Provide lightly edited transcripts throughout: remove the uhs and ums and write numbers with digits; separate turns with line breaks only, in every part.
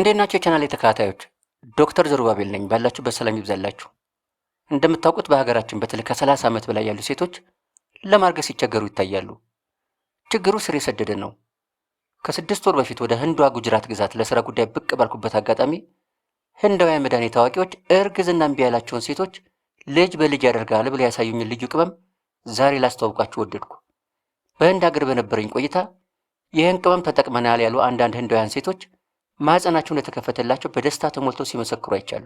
እንዴት ናችሁ የቻናሌ ተከታታዮች? ዶክተር ዘሩባቤል ነኝ። ባላችሁበት ሰላም ይብዛላችሁ። እንደምታውቁት በሀገራችን በተለይ ከ30 ዓመት በላይ ያሉ ሴቶች ለማርገዝ ሲቸገሩ ይታያሉ። ችግሩ ስር የሰደደ ነው። ከ6 ወር በፊት ወደ ህንዷ ጉጅራት ግዛት ለስራ ጉዳይ ብቅ ባልኩበት አጋጣሚ ህንዳውያን መድኃኒት አዋቂዎች እርግዝና እምቢ ያላቸውን ሴቶች ልጅ በልጅ ያደርጋል ብለው ያሳዩኝን ልዩ ቅመም ዛሬ ላስተዋውቃችሁ ወደድኩ። በህንድ ሀገር በነበረኝ ቆይታ ይህን ቅመም ተጠቅመናል ያሉ አንዳንድ ህንዳውያን ሴቶች ማህፀናቸው እንደተከፈተላቸው በደስታ ተሞልተው ሲመሰክሩ አይቻሉ።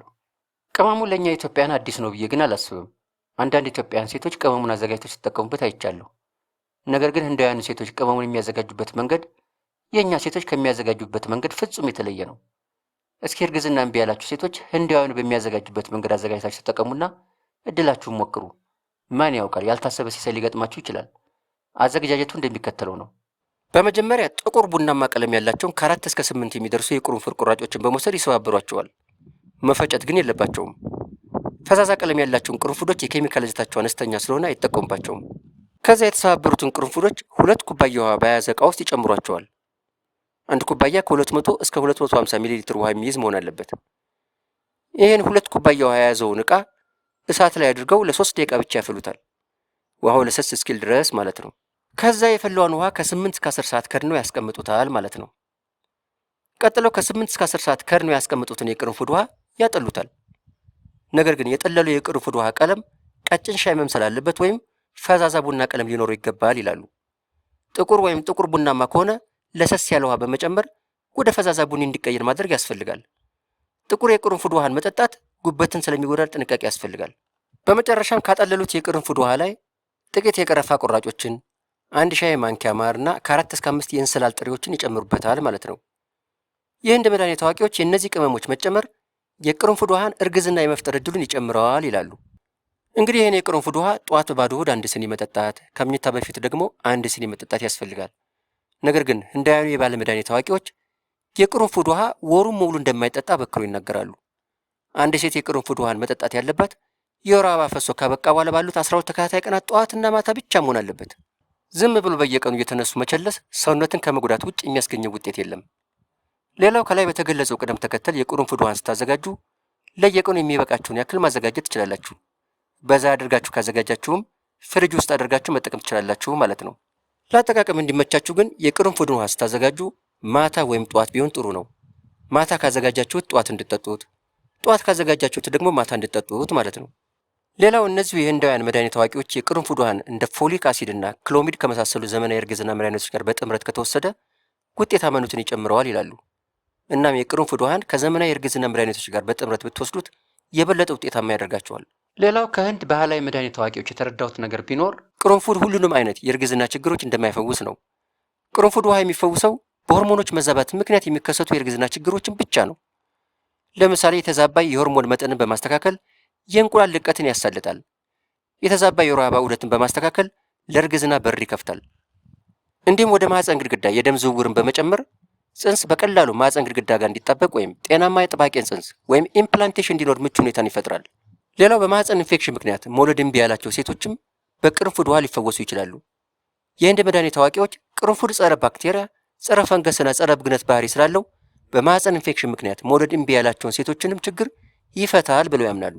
ቅመሙ ለእኛ ኢትዮጵያን አዲስ ነው ብዬ ግን አላስብም። አንዳንድ ኢትዮጵያውያን ሴቶች ቅመሙን አዘጋጅተው ሲጠቀሙበት አይቻለሁ። ነገር ግን ህንዳውያን ሴቶች ቅመሙን የሚያዘጋጁበት መንገድ የእኛ ሴቶች ከሚያዘጋጁበት መንገድ ፍጹም የተለየ ነው። እስኪ እርግዝና እምቢ ያላችሁ ሴቶች ህንዳውያኑ በሚያዘጋጁበት መንገድ አዘጋጅታችሁ ተጠቀሙና እድላችሁን ሞክሩ። ማን ያውቃል፣ ያልታሰበ ሲሳይ ሊገጥማችሁ ይችላል። አዘገጃጀቱ እንደሚከተለው ነው። በመጀመሪያ ጥቁር ቡናማ ቀለም ያላቸውን ከ4 እስከ 8 የሚደርሱ የቅርንፉድ ቁራጮችን በመውሰድ ይሰባብሯቸዋል። መፈጨት ግን የለባቸውም። ፈዛዛ ቀለም ያላቸውን ቅርንፉዶች የኬሚካል ይዘታቸው አነስተኛ ስለሆነ አይጠቀሙባቸውም። ከዚያ የተሰባበሩትን ቅርንፉዶች 2 ኩባያ ውሃ በያዘ ዕቃ ውስጥ ይጨምሯቸዋል። አንድ ኩባያ ከ200 እስከ 250 ሚሊ ሊትር ውሃ የሚይዝ መሆን አለበት። ይህን 2 ኩባያ ውሃ የያዘውን ዕቃ እሳት ላይ አድርገው ለ3 ደቂቃ ብቻ ያፈሉታል። ውሃው ለሰስ እስኪል ድረስ ማለት ነው። ከዛ የፈላውን ውሃ ከ8 እስከ 10 ሰዓት ከድነው ያስቀምጡታል ማለት ነው። ቀጥለው ከ8 እስከ 10 ሰዓት ከድነው ያስቀምጡትን የቅርንፉድ ውሃ ያጠሉታል። ነገር ግን የጠለለው የቅርንፉድ ውሃ ቀለም ቀጭን ሻይ መምሰል አለበት ወይም ፈዛዛ ቡና ቀለም ሊኖረው ይገባል ይላሉ። ጥቁር ወይም ጥቁር ቡናማ ከሆነ ለሰስ ያለ ውሃ በመጨመር ወደ ፈዛዛ ቡኒ እንዲቀየር ማድረግ ያስፈልጋል። ጥቁር የቅርንፉድ ውሃን መጠጣት ጉበትን ስለሚጎዳ ጥንቃቄ ያስፈልጋል። በመጨረሻም ካጠለሉት የቅርንፉድ ውሃ ላይ ጥቂት የቀረፋ ቁራጮችን፣ 1 ሻይ ማንኪያ ማርና ከ4 እስከ 5 የእንስላል ጥሬዎችን ይጨምሩበታል ማለት ነው። የህንድ መድኃኒት አዋቂዎች የእነዚህ ቅመሞች መጨመር የቅርንፉድ ውሃን እርግዝና የመፍጠር እድሉን ይጨምረዋል ይላሉ። እንግዲህ ይህን የቅርንፉድ ውሃ ጠዋት ባዶ ሆድ 1 ሲኒ መጠጣት፣ ከምኝታ በፊት ደግሞ 1 ሲኒ መጠጣት ያስፈልጋል። ነገር ግን ህንዳውያኑ የባለ መድኃኒት አዋቂዎች የቅርንፉድ ውሃ ወሩን ሙሉ እንደማይጠጣ በክረው ይናገራሉ። አንድ ሴት የቅርንፉድ ውሃን መጠጣት ያለባት የወር አበባ ፈሶ ካበቃ በኋላ ባሉት 12 ተከታታይ ቀናት ጠዋትና ማታ ብቻ መሆን አለበት። ዝም ብሎ በየቀኑ እየተነሱ መቸለስ ሰውነትን ከመጉዳት ውጭ የሚያስገኘው ውጤት የለም። ሌላው ከላይ በተገለጸው ቅደም ተከተል የቅርንፉድ ውሃን ስታዘጋጁ ለየቀኑ የሚበቃችሁን ያክል ማዘጋጀት ትችላላችሁ። በዛ አድርጋችሁ ካዘጋጃችሁም ፍሪጅ ውስጥ አድርጋችሁ መጠቀም ትችላላችሁ ማለት ነው። ለአጠቃቀም እንዲመቻችሁ ግን የቅርንፉድ ውሃ ስታዘጋጁ ማታ ወይም ጠዋት ቢሆን ጥሩ ነው። ማታ ካዘጋጃችሁት ጠዋት እንድጠጡት፣ ጠዋት ካዘጋጃችሁት ደግሞ ማታ እንድጠጡት ማለት ነው። ሌላው እነዚሁ የህንዳውያን መድኃኒት አዋቂዎች የቅርንፉድ ውሃን እንደ ፎሊክ አሲድና ክሎሚድ ከመሳሰሉ ዘመናዊ የእርግዝና መድኃኒቶች ጋር በጥምረት ከተወሰደ ውጤታማነቱን ይጨምረዋል ይላሉ። እናም የቅርንፉድ ውሃን ከዘመናዊ የእርግዝና መድኃኒቶች ጋር በጥምረት ብትወስዱት የበለጠ ውጤታማ ያደርጋቸዋል። ሌላው ከህንድ ባህላዊ መድኃኒት አዋቂዎች የተረዳሁት ነገር ቢኖር ቅርንፉድ ሁሉንም አይነት የእርግዝና ችግሮች እንደማይፈውስ ነው። ቅርንፉድ ውሃ የሚፈውሰው በሆርሞኖች መዛባት ምክንያት የሚከሰቱ የእርግዝና ችግሮችን ብቻ ነው። ለምሳሌ የተዛባ የሆርሞን መጠንን በማስተካከል የእንቁላል ልቀትን ያሳልጣል። የተዛባ የወር አበባ ዑደትን በማስተካከል ለእርግዝና በር ይከፍታል። እንዲሁም ወደ ማህፀን ግድግዳ የደም ዝውውርን በመጨመር ጽንስ በቀላሉ ማህፀን ግድግዳ ጋር እንዲጣበቅ ወይም ጤናማ የጥባቄን ጽንስ ወይም ኢምፕላንቴሽን እንዲኖር ምቹ ሁኔታን ይፈጥራል። ሌላው በማህፀን ኢንፌክሽን ምክንያት መውለድ እምቢ ያላቸው ሴቶችም በቅርንፉድ ውሃ ሊፈወሱ ይችላሉ። የህንድ መድኃኒት አዋቂዎች ቅርንፉድ ጸረ ባክቴሪያ፣ ጸረ ፈንገስና ጸረ ብግነት ባህሪ ስላለው በማህፀን ኢንፌክሽን ምክንያት መውለድ እምቢ ያላቸውን ሴቶችንም ችግር ይፈታል ብለው ያምናሉ።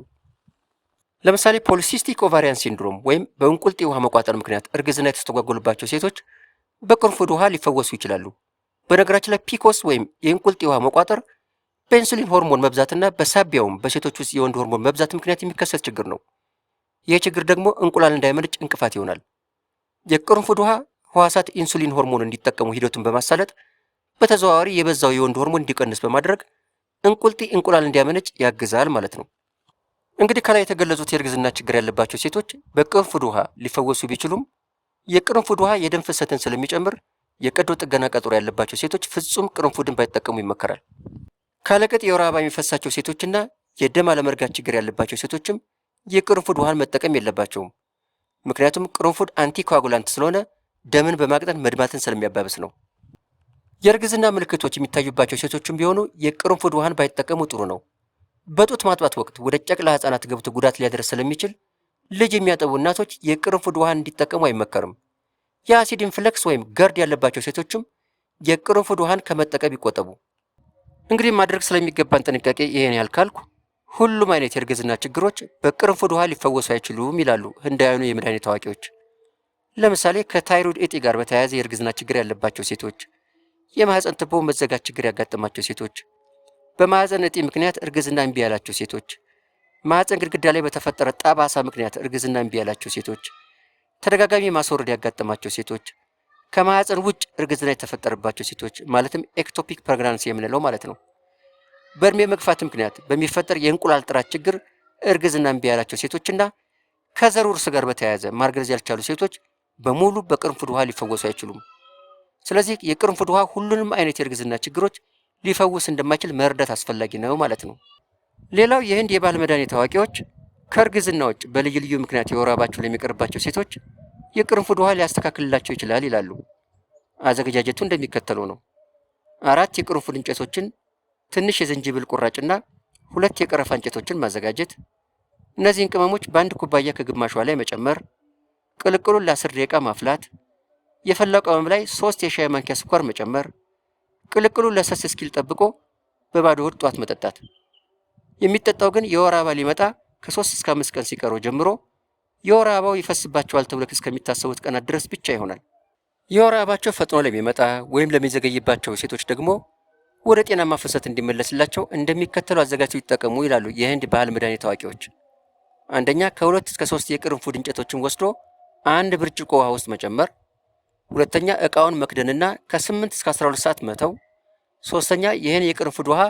ለምሳሌ ፖሊሲስቲክ ኦቫሪያን ሲንድሮም ወይም በእንቁልጤ ውሃ መቋጠር ምክንያት እርግዝና የተስተጓጎሉባቸው ሴቶች በቅርንፉድ ውሃ ሊፈወሱ ይችላሉ። በነገራችን ላይ ፒኮስ ወይም የእንቁልጤ ውሃ መቋጠር በኢንሱሊን ሆርሞን መብዛትና በሳቢያውም በሴቶች ውስጥ የወንድ ሆርሞን መብዛት ምክንያት የሚከሰት ችግር ነው። ይህ ችግር ደግሞ እንቁላል እንዳይመነጭ እንቅፋት ይሆናል። የቅርንፉድ ውሃ ህዋሳት ኢንሱሊን ሆርሞን እንዲጠቀሙ ሂደቱን በማሳለጥ በተዘዋዋሪ የበዛው የወንድ ሆርሞን እንዲቀንስ በማድረግ እንቁልጤ እንቁላል እንዲያመነጭ ያግዛል ማለት ነው። እንግዲህ ከላይ የተገለጹት የእርግዝና ችግር ያለባቸው ሴቶች በቅርንፉድ ውሃ ሊፈወሱ ቢችሉም የቅርንፉድ ውሃ የደም ፍሰትን ስለሚጨምር የቀዶ ጥገና ቀጠሮ ያለባቸው ሴቶች ፍጹም ቅርንፉድን ባይጠቀሙ ይመከራል። ካለቅጥ የወር አበባ የሚፈሳቸው ሴቶችና የደም አለመርጋት ችግር ያለባቸው ሴቶችም የቅርንፉድ ውሃን መጠቀም የለባቸውም። ምክንያቱም ቅርንፉድ አንቲኮአጉላንት ስለሆነ ደምን በማቅጠን መድማትን ስለሚያባብስ ነው። የእርግዝና ምልክቶች የሚታዩባቸው ሴቶችም ቢሆኑ የቅርንፉድ ውሃን ባይጠቀሙ ጥሩ ነው። በጡት ማጥባት ወቅት ወደ ጨቅላ ህጻናት ገብቶ ጉዳት ሊያደርስ ስለሚችል ልጅ የሚያጠቡ እናቶች የቅርንፉድ ውሃን እንዲጠቀሙ አይመከርም። የአሲድ ኢንፍለክስ ወይም ገርድ ያለባቸው ሴቶችም የቅርንፉድ ውሃን ከመጠቀም ይቆጠቡ። እንግዲህ ማድረግ ስለሚገባን ጥንቃቄ ይሄን ያህል ካልኩ፣ ሁሉም አይነት የእርግዝና ችግሮች በቅርንፉድ ውሃ ሊፈወሱ አይችሉም ይላሉ ህንዳውያኑ የመድኃኒት አዋቂዎች። ለምሳሌ ከታይሮይድ እጢ ጋር በተያያዘ የእርግዝና ችግር ያለባቸው ሴቶች፣ የማህፀን ትቦ መዘጋት ችግር ያጋጠማቸው ሴቶች፣ በማህፀን እጢ ምክንያት እርግዝና እምቢ ያላቸው ሴቶች፣ ማህፀን ግድግዳ ላይ በተፈጠረ ጠባሳ ምክንያት እርግዝና እምቢ ያላቸው ሴቶች፣ ተደጋጋሚ ማስወረድ ያጋጠማቸው ሴቶች፣ ከማህፀን ውጭ እርግዝና የተፈጠረባቸው ሴቶች ማለትም ኤክቶፒክ ፕሬግናንሲ የምንለው ማለት ነው። በእድሜ መግፋት ምክንያት በሚፈጠር የእንቁላል ጥራት ችግር እርግዝና እምቢ ያላቸው ሴቶችና ከዘር ውርስ ጋር በተያያዘ ማርገዝ ያልቻሉ ሴቶች በሙሉ በቅርንፉድ ውሃ ሊፈወሱ አይችሉም። ስለዚህ የቅርንፉድ ውሃ ሁሉንም አይነት የእርግዝና ችግሮች ሊፈውስ እንደማይችል መረዳት አስፈላጊ ነው ማለት ነው። ሌላው የህንድ የባህል መድኃኒት አዋቂዎች ከእርግዝና ውጭ በልዩ ልዩ ምክንያት የወር አበባቸው ለሚቀርባቸው ሴቶች የቅርንፉድ ውሃ ሊያስተካክልላቸው ይችላል ይላሉ። አዘገጃጀቱ እንደሚከተለው ነው። 4 የቅርንፉድ እንጨቶችን፣ ትንሽ የዝንጅብል ቁራጭና 2 የቀረፋ እንጨቶችን ማዘጋጀት። እነዚህን ቅመሞች በአንድ ኩባያ ከግማሽ ውሃ ላይ መጨመር። ቅልቅሉን ለ10 ደቂቃ ማፍላት። የፈላው ቅመም ላይ 3 የሻይ ማንኪያ ስኳር መጨመር። ቅልቅሉን ለሰስ እስኪል ጠብቆ በባዶ ሆድ ጧት መጠጣት። የሚጠጣው ግን የወር አበባ ሊመጣ ከ3 እስከ 5 ቀን ሲቀረው ጀምሮ የወር አበባው ይፈስባቸዋል ተብሎ እስከሚታሰቡት ቀናት ድረስ ብቻ ይሆናል። የወር አበባቸው ፈጥኖ ለሚመጣ ወይም ለሚዘገይባቸው ሴቶች ደግሞ ወደ ጤናማ ፍሰት እንዲመለስላቸው እንደሚከተሉ አዘጋጅተው ይጠቀሙ ይላሉ የህንድ ባህል መድኃኒት አዋቂዎች። አንደኛ ከ2 እስከ 3 የቅርንፉድ እንጨቶችን ወስዶ 1 ብርጭቆ ውሃ ውስጥ መጨመር። ሁለተኛ እቃውን መክደንና ከ8 እስከ 12 ሰዓት መተው። ሶስተኛ ይህን የቅርንፉድ ውሃ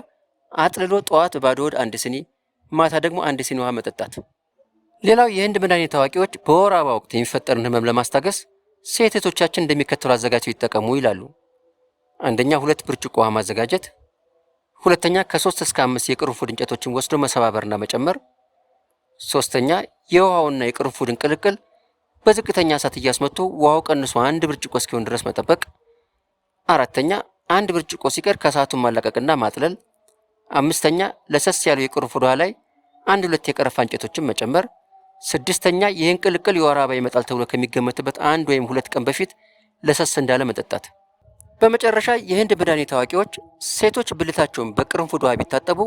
አጥልሎ ጠዋት ባዶ ሆድ 1 ስኒ፣ ማታ ደግሞ 1 ስኒ ውሃ መጠጣት። ሌላው የህንድ መድኃኒት አዋቂዎች በወር አበባ ወቅት የሚፈጠርን ህመም ለማስታገስ ሴት እህቶቻችን እንደሚከተሉ አዘጋጅተው ይጠቀሙ ይላሉ። አንደኛ 2 ብርጭቆ ውሃ ማዘጋጀት። ሁለተኛ ከ3 እስከ 5 የቅርንፉድ እንጨቶችን ወስዶ መሰባበርና መጨመር። ሶስተኛ የውሃውና የቅርንፉድን ቅልቅል በዝቅተኛ እሳት እያስመቱ ውሃው ቀንሶ 1 ብርጭቆ እስኪሆን ድረስ መጠበቅ። አራተኛ 1 ብርጭቆ ሲቀር ከእሳቱን ማላቀቅና ማጥለል። አምስተኛ ለሰስ ያለው የቅርንፉድ ውሃ ላይ 1-2 የቀረፋ እንጨቶችን መጨመር። ስድስተኛ ይህን ቅልቅል የወር አበባ ይመጣል ተብሎ ከሚገመትበት 1 ወይም 2 ቀን በፊት ለሰስ እንዳለ መጠጣት። በመጨረሻ የህንድ መድኃኒት አዋቂዎች ሴቶች ብልታቸውን በቅርንፉድ ውሃ ቢታጠቡ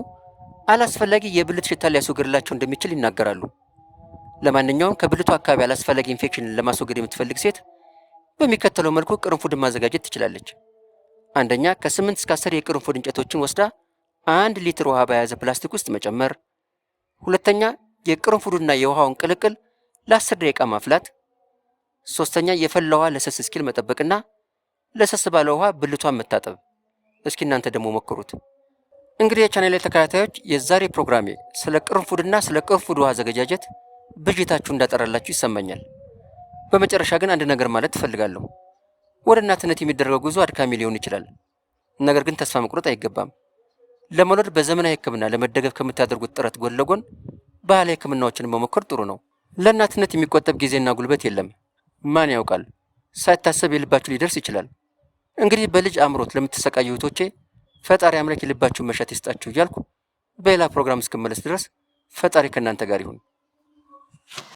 አላስፈላጊ የብልት ሽታ ሊያስወግድላቸው እንደሚችል ይናገራሉ። ለማንኛውም ከብልቱ አካባቢ አላስፈላጊ ኢንፌክሽንን ለማስወገድ የምትፈልግ ሴት በሚከተለው መልኩ ቅርንፉድን ማዘጋጀት ትችላለች። አንደኛ ከ8 እስከ 10 የቅርንፉድ እንጨቶችን ወስዳ 1 ሊትር ውሃ በያዘ ፕላስቲክ ውስጥ መጨመር። ሁለተኛ የቅርንፉዱና የውሃውን ቅልቅል ለ10 ደቂቃ ማፍላት። ሶስተኛ የፈላ ውሃ ለሰስ እስኪል መጠበቅና ለሰስ ባለ ውሃ ብልቷን መታጠብ። እስኪ እናንተ ደግሞ ሞክሩት። እንግዲህ የቻናሌ ተከታታዮች የዛሬ ፕሮግራሜ ስለ ቅርንፉድና ስለ ቅርንፉድ ውሃ አዘገጃጀት ብዥታችሁ እንዳጠራላችሁ ይሰማኛል። በመጨረሻ ግን አንድ ነገር ማለት እፈልጋለሁ። ወደ እናትነት የሚደረገው ጉዞ አድካሚ ሊሆን ይችላል። ነገር ግን ተስፋ መቁረጥ አይገባም። ለመውለድ በዘመናዊ ሕክምና ለመደገፍ ከምታደርጉት ጥረት ጎን ለጎን ባህላዊ ሕክምናዎችን መሞከር ጥሩ ነው። ለእናትነት የሚቆጠብ ጊዜና ጉልበት የለም። ማን ያውቃል፣ ሳይታሰብ የልባችሁ ሊደርስ ይችላል። እንግዲህ በልጅ አምሮት ለምትሰቃዩ እህቶቼ ፈጣሪ አምላክ የልባችሁን መሻት ይስጣችሁ እያልኩ በሌላ ፕሮግራም እስክመለስ ድረስ ፈጣሪ ከእናንተ ጋር ይሁን።